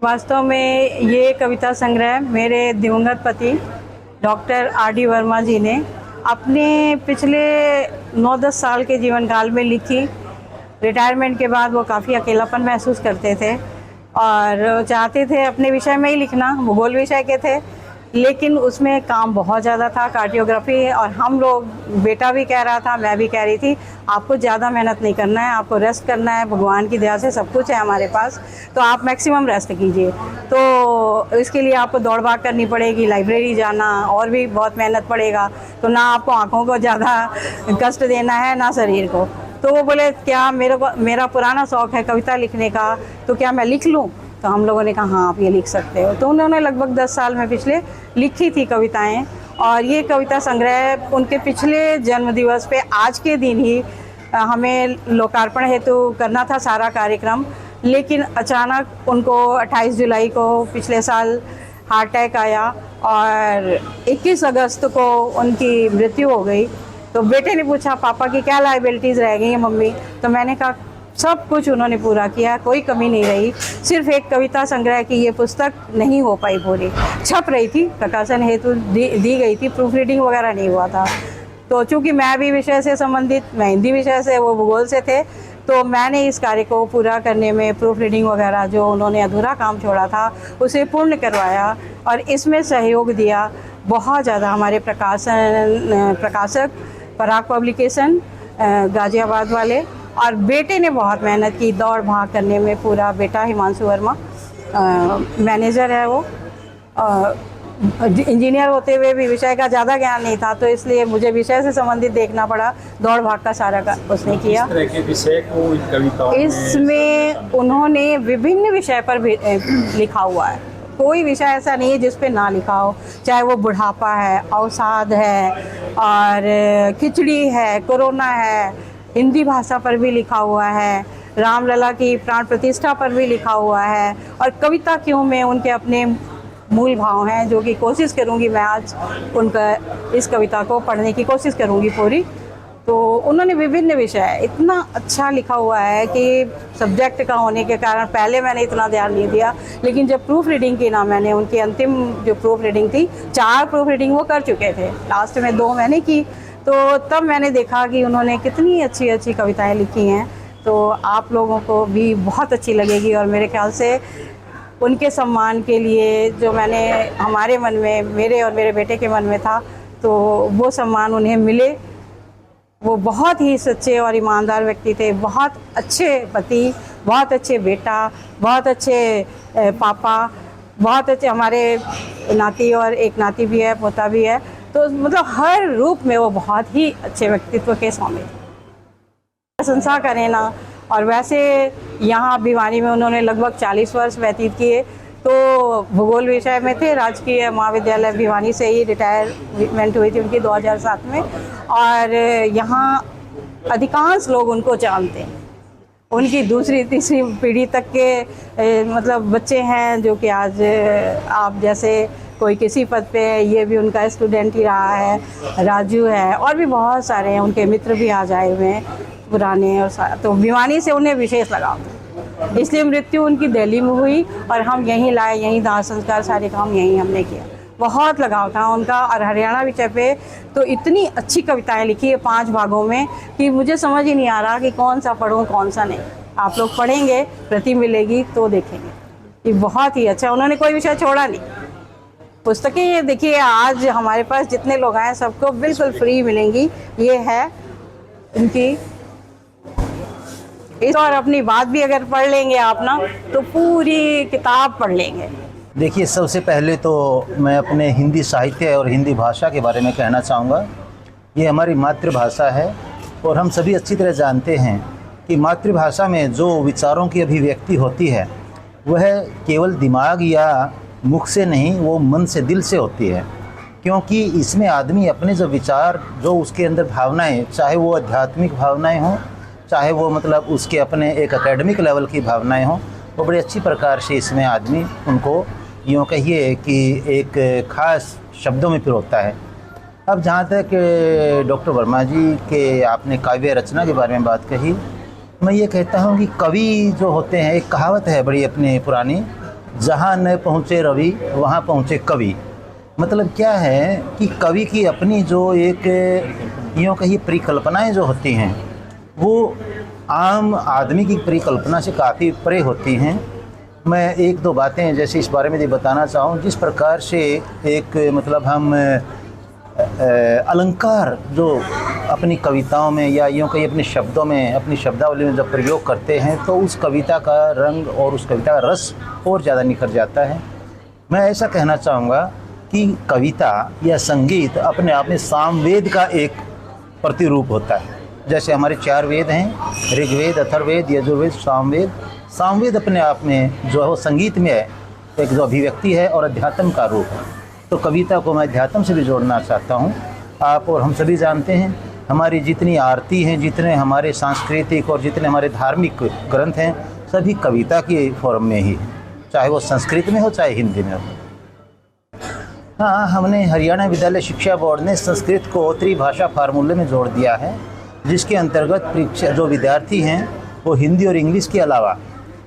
वास्तव में ये कविता संग्रह मेरे दिवंगत पति डॉक्टर R.D. वर्मा जी ने अपने पिछले 9-10 साल के जीवन काल में लिखी। रिटायरमेंट के बाद वो काफ़ी अकेलापन महसूस करते थे और चाहते थे अपने विषय में ही लिखना, भूगोल विषय के थे, लेकिन उसमें काम बहुत ज़्यादा था, कार्डियोग्राफी। और हम लोग, बेटा भी कह रहा था, मैं भी कह रही थी, आपको ज़्यादा मेहनत नहीं करना है, आपको रेस्ट करना है, भगवान की दया से सब कुछ है हमारे पास, तो आप मैक्सिमम रेस्ट कीजिए। तो इसके लिए आपको दौड़ भाग करनी पड़ेगी, लाइब्रेरी जाना, और भी बहुत मेहनत पड़ेगा, तो ना आपको आँखों को ज़्यादा कष्ट देना है ना शरीर को। तो वो बोले क्या मेरा पुराना शौक़ है कविता लिखने का, तो क्या मैं लिख लूँ? तो हम लोगों ने कहा हाँ आप ये लिख सकते हो। तो उन्होंने लगभग 10 साल में पिछले लिखी थी कविताएं, और ये कविता संग्रह उनके पिछले जन्मदिवस पे आज के दिन ही हमें लोकार्पण हेतु करना था सारा कार्यक्रम, लेकिन अचानक उनको 28 जुलाई को पिछले साल हार्ट अटैक आया और 21 अगस्त को उनकी मृत्यु हो गई। तो बेटे ने पूछा पापा की क्या लायबिलिटीज़ रह गई हैं मम्मी? तो मैंने कहा सब कुछ उन्होंने पूरा किया, कोई कमी नहीं रही। सिर्फ एक कविता संग्रह की ये पुस्तक नहीं हो पाई पूरी, छप रही थी, प्रकाशन हेतु दी गई थी, प्रूफ रीडिंग वगैरह नहीं हुआ था। तो चूँकि मैं भी विषय से संबंधित, मैं हिंदी विषय से, वो भूगोल से थे, तो मैंने इस कार्य को पूरा करने में प्रूफ रीडिंग वगैरह जो उन्होंने अधूरा काम छोड़ा था उसे पूर्ण करवाया और इसमें सहयोग दिया बहुत ज़्यादा हमारे प्रकाशक पराग पब्लिकेशन गाज़ियाबाद वाले। और बेटे ने बहुत मेहनत की दौड़ भाग करने में पूरा। बेटा हिमांशु वर्मा मैनेजर है, वो इंजीनियर होते हुए भी विषय का ज़्यादा ज्ञान नहीं था, तो इसलिए मुझे विषय से संबंधित देखना पड़ा। दौड़ भाग का सारा का उसने किया। इस तरह के विषय को इन कविताओं इसमें उन्होंने विभिन्न विषय पर भी लिखा हुआ है, कोई विषय ऐसा नहीं है जिस पे ना लिखा हो, चाहे वो बुढ़ापा है, अवसाद है, और खिचड़ी है, कोरोना है, हिंदी भाषा पर भी लिखा हुआ है, रामलला की प्राण प्रतिष्ठा पर भी लिखा हुआ है, और कविता क्यों में उनके अपने मूल भाव हैं, जो कि कोशिश करूँगी मैं आज उनका इस कविता को पढ़ने की कोशिश करूँगी पूरी। तो उन्होंने विभिन्न विषय इतना अच्छा लिखा हुआ है कि सब्जेक्ट का होने के कारण पहले मैंने इतना ध्यान नहीं दिया, लेकिन जब प्रूफ रीडिंग की ना, मैंने उनकी अंतिम जो प्रूफ रीडिंग थी, 4 प्रूफ रीडिंग वो कर चुके थे, लास्ट में 2 मैंने की, तो तब मैंने देखा कि उन्होंने कितनी अच्छी अच्छी कविताएं लिखी हैं। तो आप लोगों को भी बहुत अच्छी लगेगी, और मेरे ख्याल से उनके सम्मान के लिए जो मैंने हमारे मन में, मेरे और मेरे बेटे के मन में था, तो वो सम्मान उन्हें मिले। वो बहुत ही सच्चे और ईमानदार व्यक्ति थे, बहुत अच्छे पति, बहुत अच्छे बेटा, बहुत अच्छे पापा, बहुत अच्छे हमारे नाती, और एक नाती भी है, पोता भी है। तो मतलब हर रूप में वो बहुत ही अच्छे व्यक्तित्व के स्वामी, प्रशंसा करें ना। और वैसे यहाँ भिवानी में उन्होंने लगभग 40 वर्ष व्यतीत किए। तो भूगोल विषय में थे, राजकीय महाविद्यालय भिवानी से ही रिटायरमेंट हुई थी उनकी 2007 में, और यहाँ अधिकांश लोग उनको जानते हैं। उनकी दूसरी तीसरी पीढ़ी तक के मतलब बच्चे हैं जो कि आज आप जैसे कोई किसी पद पे है, ये भी उनका स्टूडेंट ही रहा है, राजू है, और भी बहुत सारे हैं, उनके मित्र भी आज आए हुए हैं पुराने। और तो भिवानी से उन्हें विशेष लगाव था, इसलिए मृत्यु उनकी दिल्ली में हुई और हम यहीं लाए, यहीं दाह संस्कार सारे काम यहीं हमने किया। बहुत लगाव था उनका। और हरियाणा विषय पे तो इतनी अच्छी कविताएं लिखी है 5 भागों में कि मुझे समझ ही नहीं आ रहा कि कौन सा पढ़ूं कौन सा नहीं। आप लोग पढ़ेंगे, प्रति मिलेगी तो देखेंगे, ये बहुत ही अच्छा। उन्होंने कोई विषय छोड़ा नहीं। पुस्तकें ये देखिए, आज हमारे पास जितने लोग आए सबको बिल्कुल फ्री मिलेंगी। ये है इनकी इस, और अपनी बात भी अगर पढ़ लेंगे आप ना, तो पूरी किताब पढ़ लेंगे। देखिए, सबसे पहले तो मैं अपने हिंदी साहित्य और हिंदी भाषा के बारे में कहना चाहूँगा। ये हमारी मातृभाषा है, और हम सभी अच्छी तरह जानते हैं कि मातृभाषा में जो विचारों की अभिव्यक्ति होती है वह केवल दिमाग या मुख से नहीं, वो मन से, दिल से होती है। क्योंकि इसमें आदमी अपने जो विचार, जो उसके अंदर भावनाएं, चाहे वो आध्यात्मिक भावनाएं हों, चाहे वो मतलब उसके अपने एक एकेडमिक लेवल की भावनाएं हों, वो बड़ी अच्छी प्रकार से इसमें आदमी उनको यूँ कहिए कि एक ख़ास शब्दों में पिरोता है। अब जहाँ तक डॉक्टर वर्मा जी के आपने काव्य रचना के बारे में बात कही, मैं ये कहता हूँ कि कवि जो होते हैं, एक कहावत है बड़ी अपनी पुरानी जहाँ न पहुँचे रवि वहाँ पहुँचे कवि। मतलब क्या है कि कवि की अपनी जो एक यूँ कहिए परिकल्पनाएं जो होती हैं वो आम आदमी की परिकल्पना से काफ़ी परे होती हैं। मैं एक दो बातें जैसे इस बारे में ये बताना चाहूँ, जिस प्रकार से एक मतलब हम अलंकार जो अपनी कविताओं में या यूँ कहीं अपने शब्दों में अपनी शब्दावली में जब प्रयोग करते हैं तो उस कविता का रंग और उस कविता का रस और ज़्यादा निखर जाता है। मैं ऐसा कहना चाहूँगा कि कविता या संगीत अपने आप में सामवेद का एक प्रतिरूप होता है। जैसे हमारे 4 वेद हैं, ऋग्वेद, अथर्ववेद, यजुर्वेद, सामवेद। सामवेद अपने आप में जो है वो संगीत में है, एक जो अभिव्यक्ति है और अध्यात्म का रूप है। तो कविता को मैं अध्यात्म से भी जोड़ना चाहता हूँ। आप और हम सभी जानते हैं हमारी जितनी आरती हैं, जितने हमारे सांस्कृतिक और जितने हमारे धार्मिक ग्रंथ हैं, सभी कविता की फॉर्म में ही, चाहे वो संस्कृत में हो चाहे हिंदी में हो। हाँ, हमने हरियाणा विद्यालय शिक्षा बोर्ड ने संस्कृत को त्रिभाषा फार्मूले में जोड़ दिया है, जिसके अंतर्गत परीक्षा जो विद्यार्थी हैं वो हिंदी और इंग्लिश के अलावा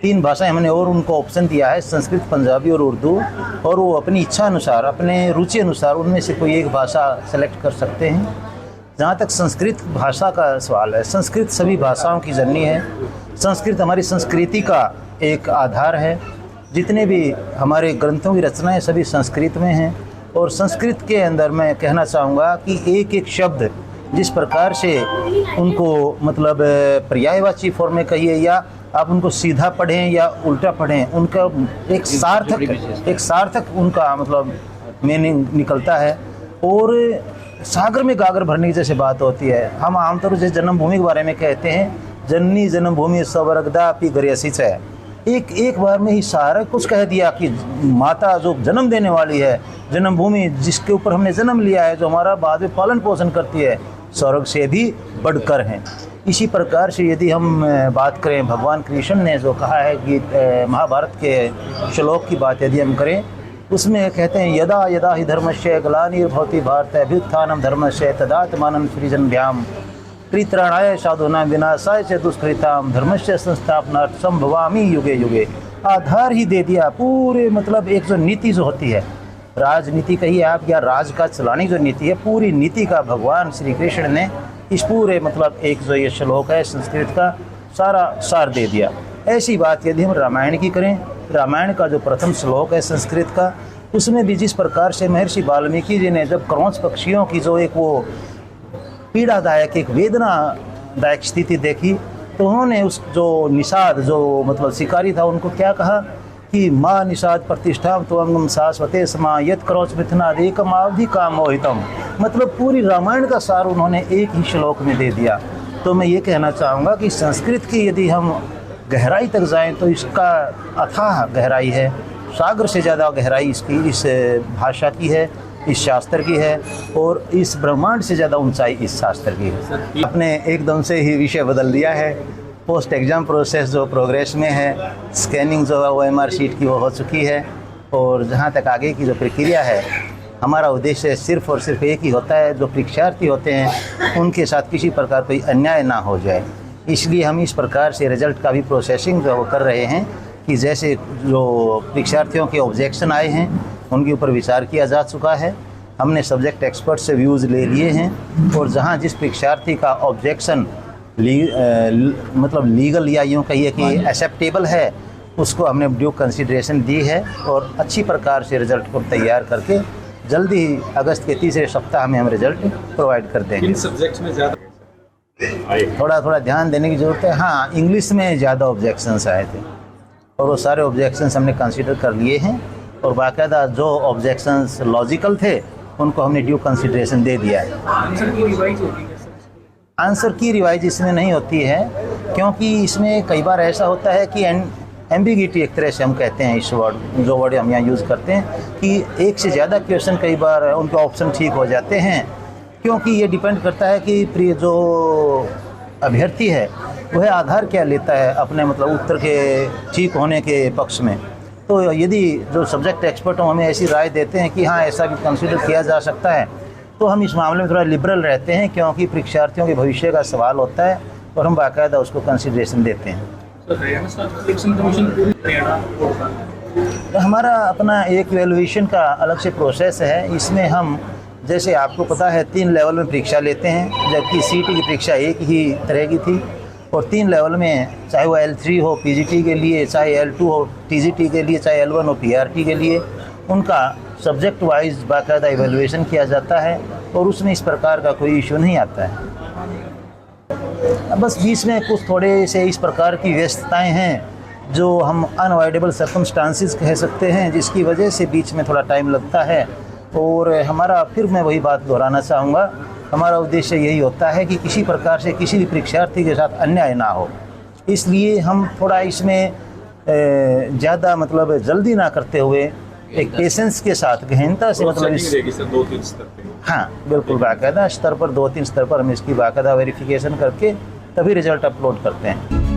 3 भाषाएं हमने और उनको ऑप्शन दिया है, संस्कृत, पंजाबी और उर्दू। और वो अपनी इच्छा अनुसार, अपने रुचि अनुसार उनमें से कोई एक भाषा सेलेक्ट कर सकते हैं। जहाँ तक संस्कृत भाषा का सवाल है, संस्कृत सभी भाषाओं की जननी है। संस्कृत हमारी संस्कृति का एक आधार है। जितने भी हमारे ग्रंथों की रचनाएँ सभी संस्कृत में हैं। और संस्कृत के अंदर मैं कहना चाहूँगा कि एक एक शब्द जिस प्रकार से उनको मतलब पर्यायवाची फॉर्म में कहिए या आप उनको सीधा पढ़ें या उल्टा पढ़ें, उनका एक सार्थक उनका मतलब मीनिंग निकलता है। और सागर में गागर भरने की जैसे बात होती है, हम आमतौर से जन्मभूमि के बारे में कहते हैं, जननी जन्मभूमि स्वर्गदा पी गरियसिच है। एक बार में ही सारा कुछ कह दिया कि माता जो जन्म देने वाली है, जन्मभूमि जिसके ऊपर हमने जन्म लिया है, जो हमारा बाद में पालन पोषण करती है, स्वर्ग से भी बढ़कर हैं। इसी प्रकार से यदि हम बात करें, भगवान कृष्ण ने जो कहा है कि महाभारत के श्लोक की बात यदि हम करें, उसमें कहते हैं यदा यदा हि धर्मस्य ग्लानिर्भवति भारत अभ्युत्थानं धर्मस्य तदात्मानं सृजनभ्याम परित्राणाय साधूनां विनाशाय च दुष्कृतां धर्मस्य संस्थापनार्थ संभवामि युगे युगे। आधार ही दे दिया पूरे, मतलब एक जो नीति जो होती है, राजनीति कहिए आप या राज का चलाने जो नीति है, पूरी नीति का भगवान श्री कृष्ण ने इस पूरे मतलब एक जो ये श्लोक है संस्कृत का सारा सार दे दिया। ऐसी बात यदि हम रामायण की करें, रामायण का जो प्रथम श्लोक है संस्कृत का, उसमें भी जिस प्रकार से महर्षि वाल्मीकि जी ने जब क्रौंच पक्षियों की जो एक वो पीड़ादायक, एक वेदनादायक स्थिति देखी, तो उन्होंने उस जो निषाद जो मतलब शिकारी था उनको क्या कहा कि माँ निषाद प्रतिष्ठा तो अंगम शाश्वते समा यत क्रौच मिथुनादेकम अवधि काम मोहितम। मतलब पूरी रामायण का सार उन्होंने एक ही श्लोक में दे दिया। तो मैं ये कहना चाहूँगा कि संस्कृत की यदि हम गहराई तक जाएं तो इसका अथाह गहराई है, सागर से ज़्यादा गहराई इसकी इस भाषा की है, इस शास्त्र की है, और इस ब्रह्मांड से ज़्यादा ऊंचाई इस शास्त्र की है। आपने एकदम से ही विषय बदल दिया है। पोस्ट एग्ज़ाम प्रोसेस जो प्रोग्रेस में है, स्कैनिंग जो है OMR शीट की वो हो चुकी है। और जहाँ तक आगे की जो प्रक्रिया है, हमारा उद्देश्य सिर्फ़ और सिर्फ एक ही होता है, जो परीक्षार्थी होते हैं उनके साथ किसी प्रकार कोई अन्याय ना हो जाए। इसलिए हम इस प्रकार से रिज़ल्ट का भी प्रोसेसिंग जो कर रहे हैं कि जैसे जो परीक्षार्थियों के ऑब्जेक्शन आए हैं उनके ऊपर विचार किया जा चुका है। हमने सब्जेक्ट एक्सपर्ट से व्यूज़ ले लिए हैं, और जहाँ जिस परीक्षार्थी का ऑब्जेक्शन मतलब लीगल या यूँ कहिए कि एक्सेप्टेबल है, उसको हमने ड्यू कंसिडरेशन दी है और अच्छी प्रकार से रिज़ल्ट को तैयार करके जल्दी ही अगस्त के तीसरे सप्ताह में हम रिज़ल्ट प्रोवाइड कर देंगे। किन सब्जेक्ट्स में ज़्यादा थोड़ा ध्यान देने की ज़रूरत है। हाँ, इंग्लिश में ज़्यादा ऑब्जेक्शंस आए थे और वो सारे ऑब्जेक्शंस हमने कंसीडर कर लिए हैं, और बाकायदा जो ऑब्जेक्शंस लॉजिकल थे उनको हमने ड्यू कंसिडरेशन दे दिया है। आंसर की रिवाइज इसमें नहीं होती है, क्योंकि इसमें कई बार ऐसा होता है कि एम्बिगिटी एक तरह से हम कहते हैं, इस जो वर्ड हम यहाँ यूज़ करते हैं, कि एक से ज़्यादा क्वेश्चन कई बार उनके ऑप्शन ठीक हो जाते हैं, क्योंकि ये डिपेंड करता है कि जो अभ्यर्थी है वह आधार क्या लेता है अपने मतलब उत्तर के ठीक होने के पक्ष में। तो यदि जो सब्जेक्ट एक्सपर्ट हमें ऐसी राय देते हैं कि हाँ ऐसा भी कंसिडर किया जा सकता है, तो हम इस मामले में थोड़ा लिबरल रहते हैं, क्योंकि परीक्षार्थियों के भविष्य का सवाल होता है और हम बाकायदा उसको कंसिडरेशन देते हैं। हमारा अपना एक वैल्यूएशन का अलग से प्रोसेस है। इसमें हम, जैसे आपको पता है, 3 लेवल में परीक्षा लेते हैं, जबकि सीटी की परीक्षा एक ही तरह की थी। और 3 लेवल में, चाहे वो L3 हो पीजीटी के लिए, चाहे L2 हो टीजीटी के लिए, चाहे L1 हो पीआरटी के लिए, उनका सब्जेक्ट वाइज बाकायदा इवैल्यूएशन किया जाता है और उसमें इस प्रकार का कोई इशू नहीं आता है। बस बीच में कुछ थोड़े से इस प्रकार की व्यस्तताएं हैं जो हम अनअवॉइडेबल सर्कमस्टांसिस कह सकते हैं, जिसकी वजह से बीच में थोड़ा टाइम लगता है। और हमारा, फिर मैं वही बात दोहराना चाहूँगा, हमारा उद्देश्य यही होता है कि किसी प्रकार से किसी भी परीक्षार्थी के साथ अन्याय ना हो। इसलिए हम थोड़ा इसमें ज़्यादा मतलब जल्दी ना करते हुए एक पेशेंस के साथ, गहनता से, मतलब इस 2-3 स्तर पे। हाँ बिल्कुल, बाकायदा स्तर पर 2-3 स्तर पर हम इसकी बाकायदा वेरिफिकेशन करके तभी रिजल्ट अपलोड करते हैं।